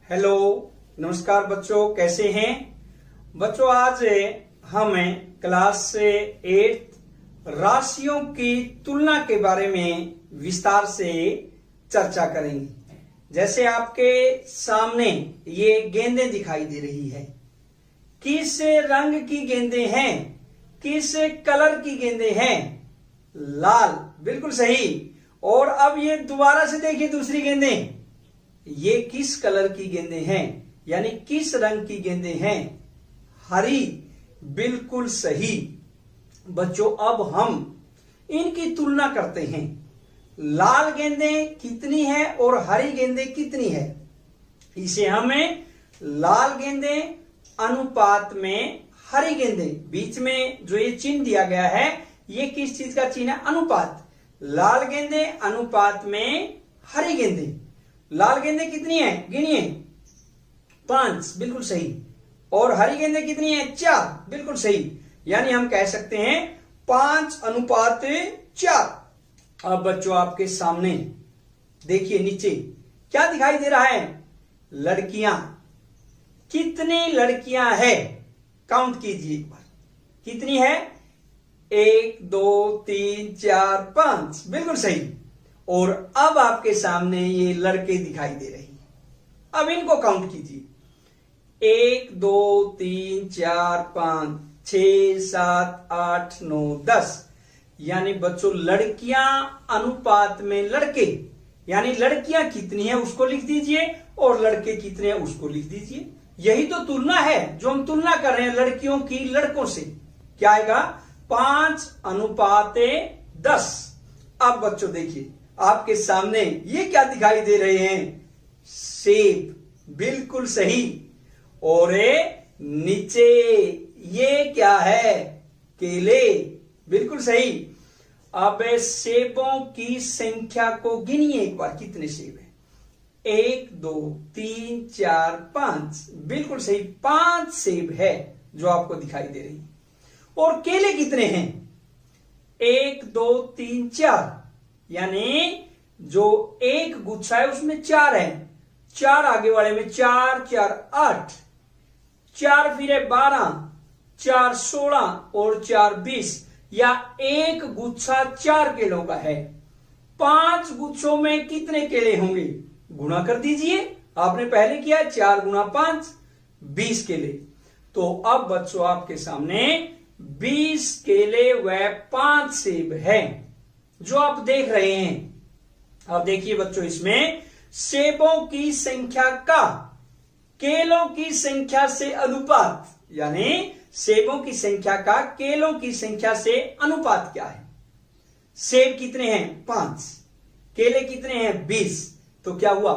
Hello, नमस्कार बच्चों, कैसे हैं बच्चों। आज हम क्लास 8 राशियों की तुलना के बारे में विस्तार से चर्चा करेंगे। जैसे आपके सामने ये गेंदें दिखाई दे रही है, किस रंग की गेंदें हैं, किस कलर की गेंदें हैं? लाल, बिल्कुल सही। और अब ये दोबारा से देखिए दूसरी गेंदें, ये किस कलर की गेंदें हैं, यानी किस रंग की गेंदें हैं? हरी, बिल्कुल सही बच्चों। अब हम इनकी तुलना करते हैं, लाल गेंदें कितनी है और हरी गेंदें कितनी है। इसे हमें लाल गेंदें अनुपात में हरी गेंदें, बीच में जो ये चिन्ह दिया गया है ये किस चीज का चिन्ह है? अनुपात। लाल गेंदें अनुपात में हरी गेंदें। लाल गेंदें कितनी है, गिनिए। 5, बिल्कुल सही। और हरी गेंदें कितनी है? 4, बिल्कुल सही। यानी हम कह सकते हैं 5:4। अब बच्चों आपके सामने देखिए नीचे क्या दिखाई दे रहा है? लड़कियां। कितनी लड़कियां है? काउंट कीजिए एक बार, कितनी है? 1 2 3 4 5, बिल्कुल सही। और अब आपके सामने ये लड़के दिखाई दे रही हैं। अब इनको काउंट कीजिए, 1 2 3 4 5 6 7 8 9 10। यानी बच्चों लड़कियां अनुपात में लड़के, यानी लड़कियां कितनी है उसको लिख दीजिए और लड़के कितने हैं उसको लिख दीजिए। यही तो तुलना है जो हम तुलना कर रहे हैं लड़कियों की लड़कों से। क्या आएगा? 5:10। अब बच्चों देखिए आपके सामने ये क्या दिखाई दे रहे हैं? सेब, बिल्कुल सही। और नीचे ये क्या है? केले, बिल्कुल सही। अब सेबों की संख्या को गिनिए एक बार, कितने सेब है? 1 2 3 4 5, बिल्कुल सही। 5 सेब है जो आपको दिखाई दे रही है। और केले कितने हैं? 1 2 3 4, यानी जो एक गुच्छा है उसमें 4 है। 4 आगे वाले में 4 4 8, 4 फिर 12, 4 16 और 4 20। या एक गुच्छा 4 केलों का है। 5 गुच्छों में कितने केले होंगे? गुणा कर दीजिए, आपने पहले किया। 4 गुणा 5, 20 केले। तो अब बच्चों आपके सामने 20 केले व 5 सेब है जो आप देख रहे हैं। अब देखिए बच्चों, इसमें सेबों की संख्या का केलों की संख्या से अनुपात, यानी सेबों की संख्या का केलों की संख्या से अनुपात क्या है? सेब कितने हैं? 5। केले कितने हैं? 20। तो क्या हुआ?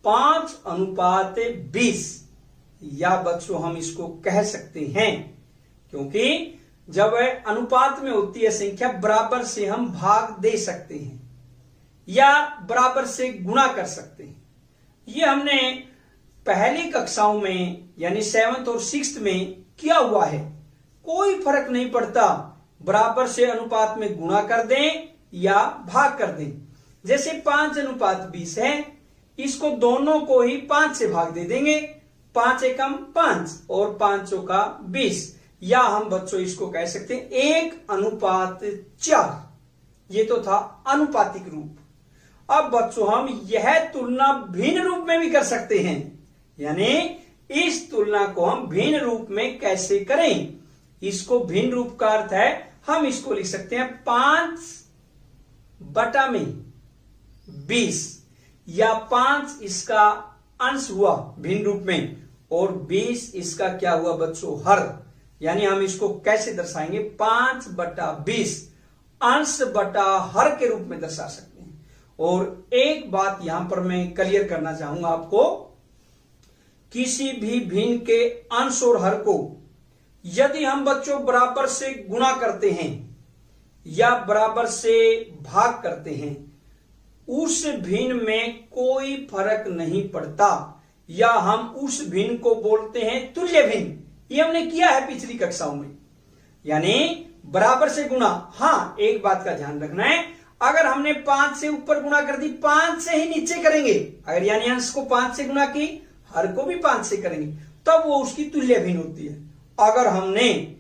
5:20। या बच्चों हम इसको कह सकते हैं, क्योंकि जब अनुपात में होती है संख्या, बराबर से हम भाग दे सकते हैं या बराबर से गुणा कर सकते हैं। ये हमने पहली कक्षाओं में यानी 7th और 6th में किया हुआ है। कोई फर्क नहीं पड़ता, बराबर से अनुपात में गुणा कर दें या भाग कर दें। जैसे 5:20 है, इसको दोनों को ही 5 से भाग दे देंगे। 5 एकम 5 और 5 का 20। या हम बच्चों इसको कह सकते हैं 1:4। ये तो था अनुपातिक रूप। अब बच्चों हम यह तुलना भिन्न रूप में भी कर सकते हैं, यानी इस तुलना को हम भिन्न रूप में कैसे करें? इसको भिन्न रूप का अर्थ है, हम इसको लिख सकते हैं 5/20, या 5 इसका अंश हुआ भिन्न रूप में और 20 इसका क्या हुआ बच्चों? हर। यानी हम इसको कैसे दर्शाएंगे? 5/20 अंश बटा हर के रूप में दर्शा सकते हैं। और एक बात यहां पर मैं क्लियर करना चाहूंगा आपको, किसी भी भिन्न के अंश और हर को यदि हम बच्चों बराबर से गुणा करते हैं या बराबर से भाग करते हैं, उस भिन्न में कोई फर्क नहीं पड़ता, या हम उस भिन्न को बोलते हैं तुल्य भिन्न। ये हमने किया है पिछली कक्षाओं में, यानी बराबर से गुणा। हां, एक बात का ध्यान रखना है, अगर हमने 5 से ऊपर गुणा कर दी, 5 से ही नीचे करेंगे। अगर यानी अंश को 5 से गुणा की, हर को भी 5 से करेंगे तब वो उसकी तुल्य भिन्न होती है। अगर हमने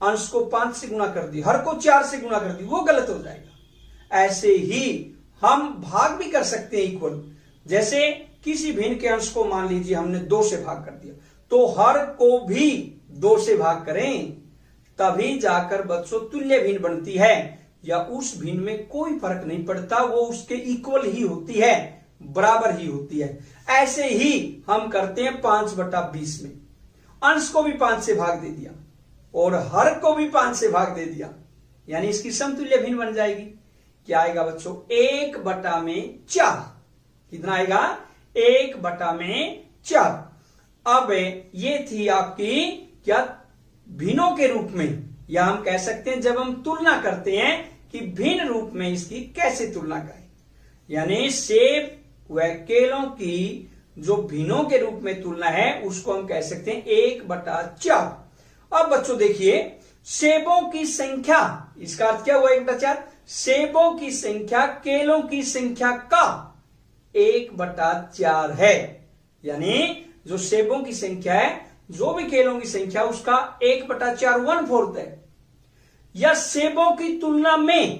अंश को 5 से गुणा कर दी, हर को 4 से गुणा कर दी, वो गलत हो जाएगा। ऐसे ही हम भाग भी कर सकते हैं इक्वल। जैसे किसी भिन्न के अंश को मान लीजिए हमने 2 से भाग कर दिया, तो हर को भी 2 से भाग करें, तभी जाकर बच्चों तुल्य भिन्न बनती है। या उस भिन्न में कोई फर्क नहीं पड़ता, वो उसके इक्वल ही होती है, बराबर ही होती है। ऐसे ही हम करते हैं 5/20 में, अंश को भी 5 से भाग दे दिया और हर को भी 5 से भाग दे दिया, यानी इसकी समतुल्य भिन्न बन जाएगी। क्या आएगा बच्चों? 1/4। कितना आएगा? 1/4। अब ये थी आपकी क्या भिन्नों के रूप में, या हम कह सकते हैं जब हम तुलना करते हैं कि भिन्न रूप में इसकी कैसे तुलना करें। यानी सेब व केलों की जो भिन्नों के रूप में तुलना है उसको हम कह सकते हैं 1/4। अब बच्चों देखिए, सेबों की संख्या, इसका अर्थ क्या हुआ 1/4? सेबों की संख्या केलों की संख्या का 1/4 है। यानी जो सेबों की संख्या है, जो भी केलों की संख्या, उसका 1/4 1/4 है। या सेबों की तुलना में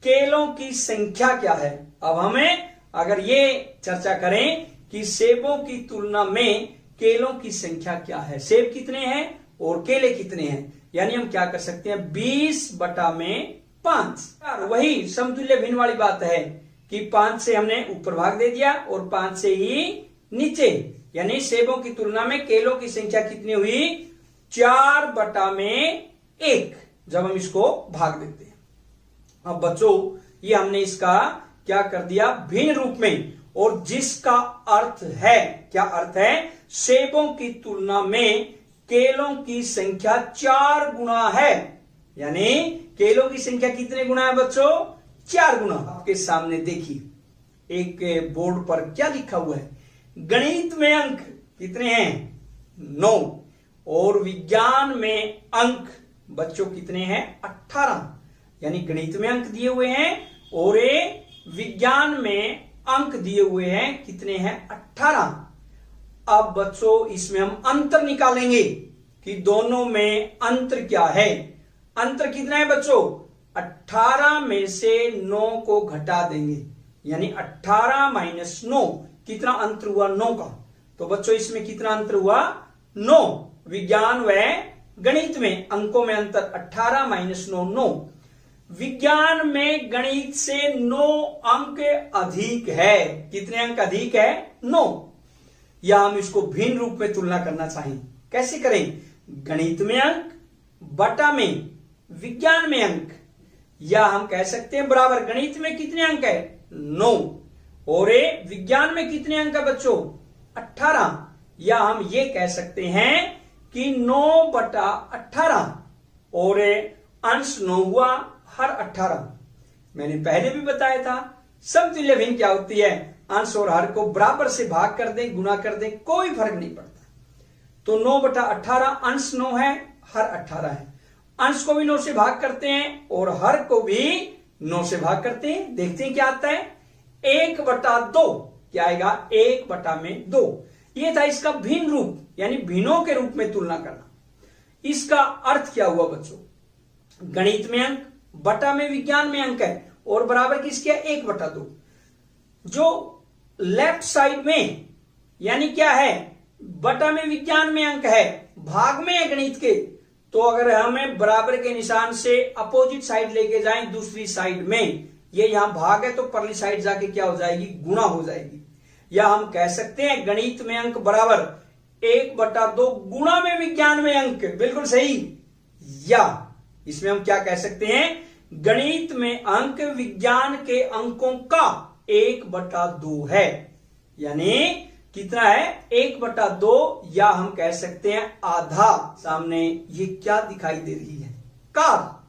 केलों की संख्या क्या है? अब हमें अगर ये चर्चा करें कि सेबों की तुलना में केलों की संख्या क्या है, सेब कितने हैं और केले कितने हैं, यानी हम क्या कर सकते हैं 20/5। वही समतुल्य भिन्न वाली बात है कि 5 से हमने ऊपर भाग दे दिया और 5 से ही नीचे, यानी सेबों की तुलना में केलों की संख्या कितनी हुई? 4/1 जब हम इसको भाग देते हैं। अब बच्चों ये हमने इसका क्या कर दिया? भिन्न रूप में, और जिसका अर्थ है, क्या अर्थ है? सेबों की तुलना में केलों की संख्या 4 गुना है। यानी केलों की संख्या कितने गुना है बच्चों? 4 गुना। आपके सामने देखिए एक बोर्ड पर क्या लिखा हुआ है, गणित में अंक कितने हैं? 9, और विज्ञान में अंक बच्चों कितने हैं? 18। यानी गणित में अंक दिए हुए हैं और ये विज्ञान में अंक दिए हुए हैं, कितने हैं? 18। अब बच्चों इसमें हम अंतर निकालेंगे कि दोनों में अंतर क्या है। अंतर कितना है बच्चों? 18 में से 9 को घटा देंगे, यानी 18 - 9, कितना अंतर हुआ? 9 का। तो बच्चों इसमें कितना अंतर हुआ? 9। विज्ञान व गणित में अंकों में अंतर 18 - 9 9। विज्ञान में गणित से 9 अंक अधिक है। कितने अंक अधिक है? 9। या हम इसको भिन्न रूप में तुलना करना चाहें, कैसे करें? गणित में अंक बटा में विज्ञान में अंक, या हम कह सकते हैं बराबर। गणित में कितने अंक है? 9, और विज्ञान में कितने अंक है बच्चों? 18। या हम ये कह सकते हैं कि 9/18, और अंश 9 हुआ, हर 18। मैंने पहले भी बताया था समतुल्य भिन्न क्या होती है, अंश और हर को बराबर से भाग कर दें, गुणा कर दें, कोई फर्क नहीं पड़ता। तो 9/18, अंश 9 है, हर 18 है। अंश को भी 9 से भाग करते हैं और हर को भी 9 से भाग करते हैं। देखते हैं क्या आता है? 1/2। क्या आएगा? 1/2। ये था इसका भिन्न रूप, यानी भिन्नों के रूप में तुलना करना। इसका अर्थ क्या हुआ बच्चों? गणित में अंक, बटा में विज्ञान में अंक है, और बराबर किसके? 1/2। जो लेफ्ट साइड में, यानी क्या है? बटा में विज्ञान में अंक है, भाग में है गणित के, तो अगर हमें बराबर के निशान से अपोजिट साइड लेके जाएं दूसरी साइड में, ये यहां भाग है तो परली साइड जाके क्या हो जाएगी? गुणा हो जाएगी। या हम कह सकते हैं गणित में अंक बराबर 1/2 गुणा में विज्ञान में अंक। बिल्कुल सही। या इसमें हम क्या कह सकते हैं? गणित में अंक विज्ञान के अंकों का 1/2 है। यानी कितना है? 1/2, या हम कह सकते हैं आधा। सामने ये क्या दिखाई दे रही है? कार।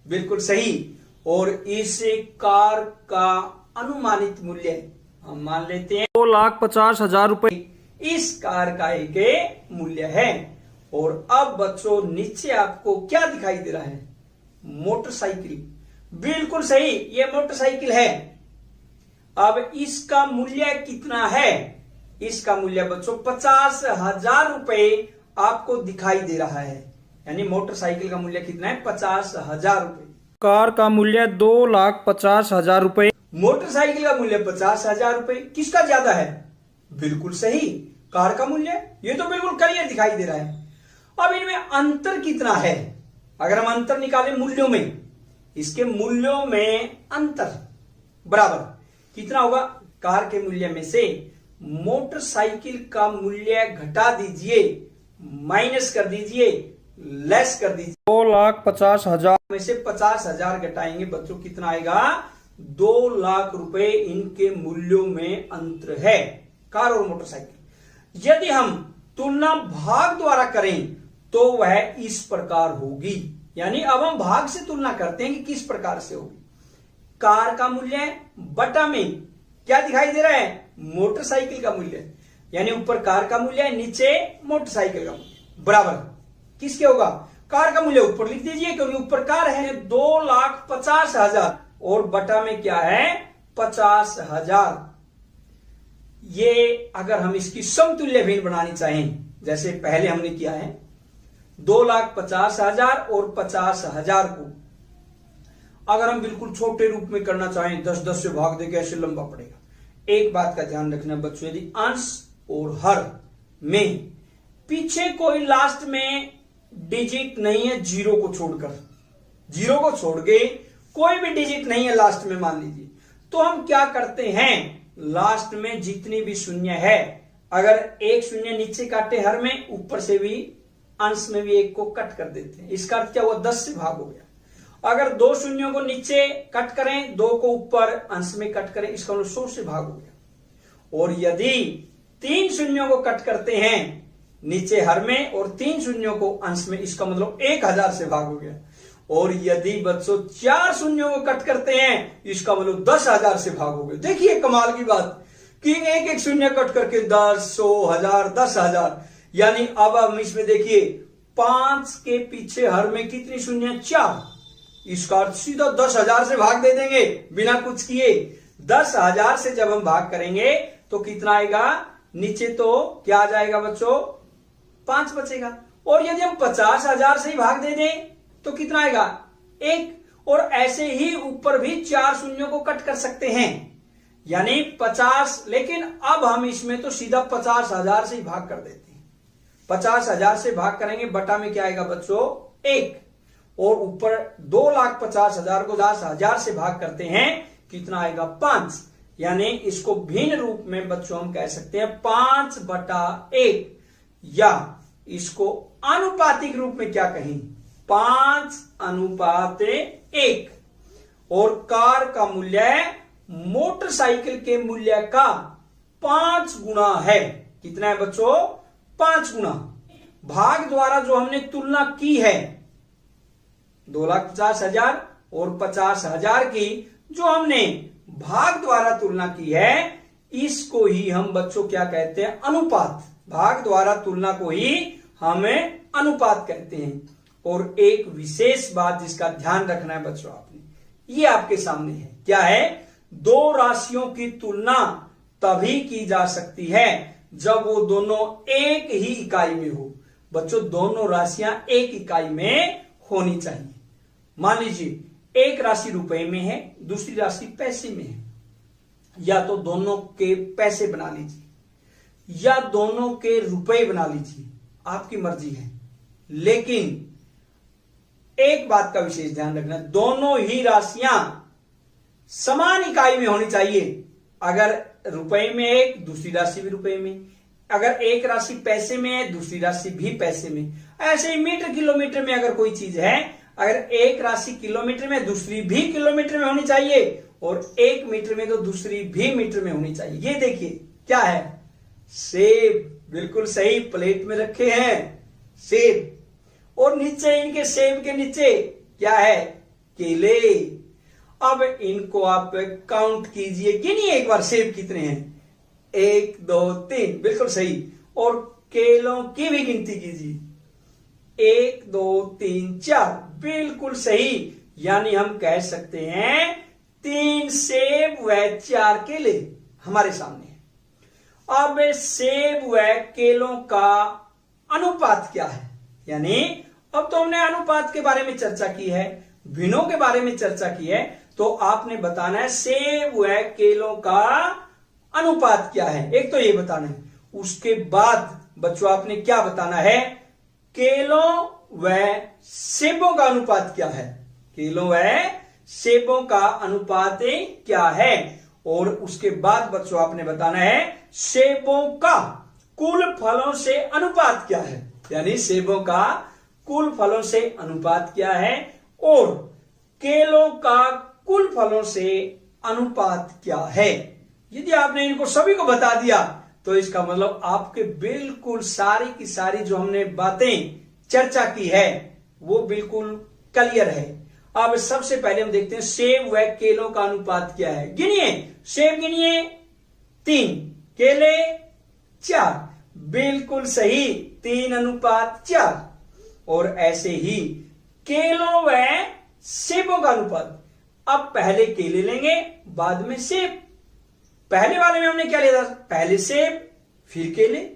बिल्कुल सही। और इस कार का अनुमानित मूल्य हम मान लेते हैं 2,50,000 रुपए इस कार का एक मूल्य है। और अब बच्चों नीचे आपको क्या दिखाई दे रहा है? मोटरसाइकिल। बिल्कुल सही, ये मोटरसाइकिल है। अब इसका मूल्य कितना है? इसका मूल्य बच्चों 50,000 रुपए आपको दिखाई दे रहा है। यानी मोटरसाइकिल का मूल्य कितना है? 50,000 रुपए। कार का मूल्य 2,50,000 रुपए। मोटरसाइकिल का मूल्य 50,000 रुपए। किसका ज्यादा है? बिल्कुल सही, कार का मूल्य। ये तो बिल्कुल क्लियर दिखाई दे रहा है। अब इनमें अंतर कितना है? अगर हम अंतर निकालें मूल्यों में, इसके मूल्यों में अंतर बराबर कितना होगा? कार के मूल्य में से मोटरसाइकिल का मूल्य घटा दीजिए, माइनस कर दीजिए, लेस कर दीजिए। 2,50,000 में से 50,000 घटाएंगे बच्चों, कितना आएगा? 2 लाख रुपए इनके मूल्यों में अंतर है, कार और मोटरसाइकिल। यदि हम तुलना भाग द्वारा करें तो वह इस प्रकार होगी। यानी अब हम भाग से तुलना करते हैं कि किस प्रकार से होगी। कार का मूल्य बटा में क्या दिखाई दे रहा है? मोटरसाइकिल का मूल्य। यानी ऊपर कार का मूल्य है, नीचे मोटरसाइकिल का मूल्य, बराबर किसके होगा? कार का मूल्य ऊपर लिख दीजिए क्योंकि ऊपर कार है। 2,50,000 और बटा में क्या है? 50,000। ये अगर हम इसकी समतुल्य भिन्न बनानी चाहें, जैसे पहले हमने किया है, 2,50,000 और 50,000 को अगर हम बिल्कुल छोटे रूप में करना चाहें, 10-10 से भाग दे, कैसे लंबा पड़ेगा। एक बात का ध्यान रखना बच्चों, यदि अंश और हर में पीछे कोई लास्ट में डिजिट नहीं है, जीरो को छोड़कर, जीरो को छोड़ के कोई भी डिजिट नहीं है लास्ट में मान लीजिए, तो हम क्या करते हैं? लास्ट में जितनी भी शून्य है, अगर एक शून्य नीचे काटे हर में, ऊपर से भी अंश में भी एक को कट कर देते हैं। इसका अर्थ क्या हुआ? 10 से भाग हो गया। अगर 2 शून्यों को नीचे कट करें, 2 को ऊपर अंश में कट करें, इसका मतलब 100 से भाग हो गया। और यदि 3 शून्यों को कट करते हैं नीचे हर में और 3 शून्यों को अंश में, इसका मतलब 1,000 से भाग हो गया। और यदि बच्चों 4 शून्यों को कट करते हैं, इसका मतलब 10,000 से भाग हो गए। देखिए कमाल की बात कि एक एक शून्य कट करके 10, 100, 1000, 10,000। यानी अब हम इसमें देखिए 5 के पीछे हर में कितनी शून्य? 4। इसका अर्थ सीधा 10,000 से भाग दे देंगे बिना कुछ किए। 10,000 से जब हम भाग करेंगे तो कितना आएगा? नीचे तो क्या आ जाएगा बच्चों? 5 बचेगा। और यदि हम 50,000 से ही भाग दे दें तो कितना आएगा? 1। और ऐसे ही ऊपर भी 4 शून्यों को कट कर सकते हैं, यानी 50। लेकिन अब हम इसमें तो सीधा 50,000 से ही भाग कर देते हैं। 50,000 से भाग करेंगे, बटा में क्या आएगा बच्चों? 1। और ऊपर 2,50,000 को 10,000 से भाग करते हैं, कितना आएगा? 5। यानी इसको भिन्न रूप में बच्चों हम कह सकते हैं 5/1, या इसको आनुपातिक रूप में क्या कहें? 5:1। और कार का मूल्य मोटरसाइकिल के मूल्य का 5 गुना है। कितना है बच्चों? 5 गुना। भाग द्वारा जो हमने तुलना की है 2,50,000 और 50,000 की, जो हमने भाग द्वारा तुलना की है, इसको ही हम बच्चों क्या कहते हैं? अनुपात। भाग द्वारा तुलना को ही हमें अनुपात कहते हैं। और एक विशेष बात जिसका ध्यान रखना है बच्चों, आपने, ये आपके सामने है, क्या है? 2 राशियों की तुलना तभी की जा सकती है जब वो दोनों एक ही इकाई में हो। बच्चों दोनों राशियां एक इकाई में होनी चाहिए। मान लीजिए एक राशि रुपए में है, दूसरी राशि पैसे में है, या तो दोनों के पैसे बना लीजिए या दोनों के रुपए बना लीजिए, आपकी मर्जी है। लेकिन एक बात का विशेष ध्यान रखना, दोनों ही राशियां समान इकाई में होनी चाहिए। अगर रुपए में एक, दूसरी राशि भी रुपए में। अगर एक राशि पैसे में है, दूसरी राशि भी पैसे में। ऐसे ही मीटर किलोमीटर में अगर कोई चीज है, अगर एक राशि किलोमीटर में, दूसरी भी किलोमीटर में होनी चाहिए, और एक मीटर में तो दूसरी भी मीटर में होनी चाहिए। ये देखिए क्या है? सेब। बिल्कुल सही, प्लेट में रखे हैं सेब, और नीचे इनके सेब के नीचे क्या है? केले। अब इनको आप काउंट कीजिए, गिनिए एक बार सेब कितने हैं? 1, 2, 3। बिल्कुल सही। और केलों की भी गिनती कीजिए, 1, 2, 3, 4। बिल्कुल सही। यानी हम कह सकते हैं 3 सेब व 4 केले हमारे सामने है। अब सेब व केलों का अनुपात क्या है, यानी अब तो हमने अनुपात के बारे में चर्चा की है, भिन्नों के बारे में चर्चा की है, तो आपने बताना है सेब व केलों का अनुपात क्या है, एक तो ये बताना है। उसके बाद बच्चों आपने क्या बताना है, केलों व सेबों का अनुपात क्या है, केलों व सेबों का अनुपात क्या है। और उसके बाद बच्चों आपने बताना है सेबों का कुल फलों से अनुपात क्या है, यानी सेबों का कुल फलों से अनुपात क्या है और केलों का कुल फलों से अनुपात क्या है। यदि आपने इनको सभी को बता दिया तो इसका मतलब आपके बिल्कुल सारी की सारी जो हमने बातें चर्चा की है वो बिल्कुल क्लियर है। अब सबसे पहले हम देखते हैं सेब व केलों का अनुपात क्या है। गिनिए, सेब गिनिए 3, केले 4, बिल्कुल सही 3:4। और ऐसे ही केलों व सेबों का अनुपात, अब पहले केले लेंगे बाद में सेब। पहले वाले में हमने क्या लिया था, पहले सेब फिर केले।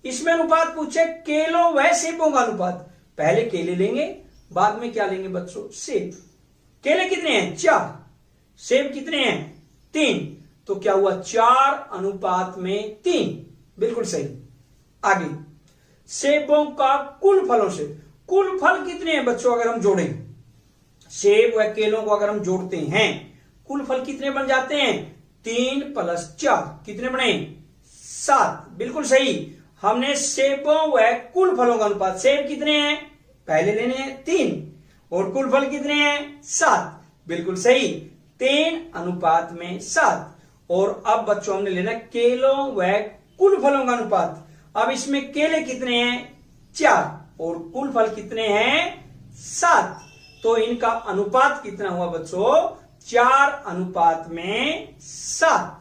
इसमें अनुपात पूछे केलों व सेबों का अनुपात, पहले केले लेंगे बाद में क्या लेंगे बच्चों, सेब। केले कितने हैं 4, सेब कितने हैं 3, तो क्या हुआ 4:3, बिल्कुल सही। आगे सेबों का कुल फलों से, कुल फल कितने हैं बच्चों, अगर हम जोड़ें सेब व केलों को अगर हम जोड़ते हैं कुल फल कितने बन जाते हैं, 3 + 4 कितने बने 7, बिल्कुल सही। हमने सेबों व कुल फलों का अनुपात, सेब कितने हैं पहले लेने हैं 3 और कुल फल कितने हैं 7, बिल्कुल सही 3:7। और अब बच्चों हमने लेना केलों व कुल फलों का अनुपात। अब इसमें केले कितने हैं 4 और कुल फल कितने हैं 7, तो इनका अनुपात कितना हुआ बच्चों 4:7।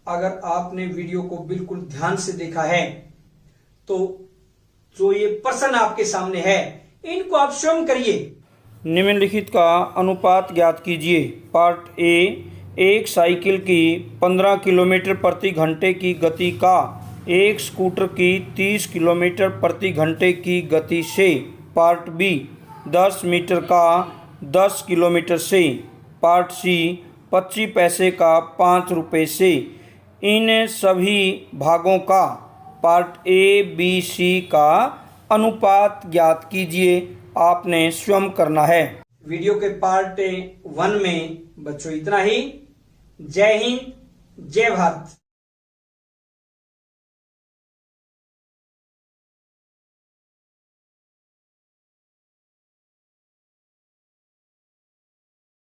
अगर आपने वीडियो को बिल्कुल ध्यान से देखा है तो जो ये प्रश्न आपके सामने है इनको आप स्वयं करिए। निम्नलिखित का अनुपात ज्ञात कीजिए। पार्ट ए, एक साइकिल की 15 किलोमीटर प्रति घंटे की गति का एक स्कूटर की 30 किलोमीटर प्रति घंटे की गति से। पार्ट बी, 10 मीटर का 10 किलोमीटर से। पार्ट सी, 25 पैसे का 5 रुपये से। इन सभी भागों का पार्ट ए बी सी का अनुपात ज्ञात कीजिए, आपने स्वयं करना है। वीडियो के पार्ट 1 में बच्चों इतना ही। जय हिंद, जय भारत।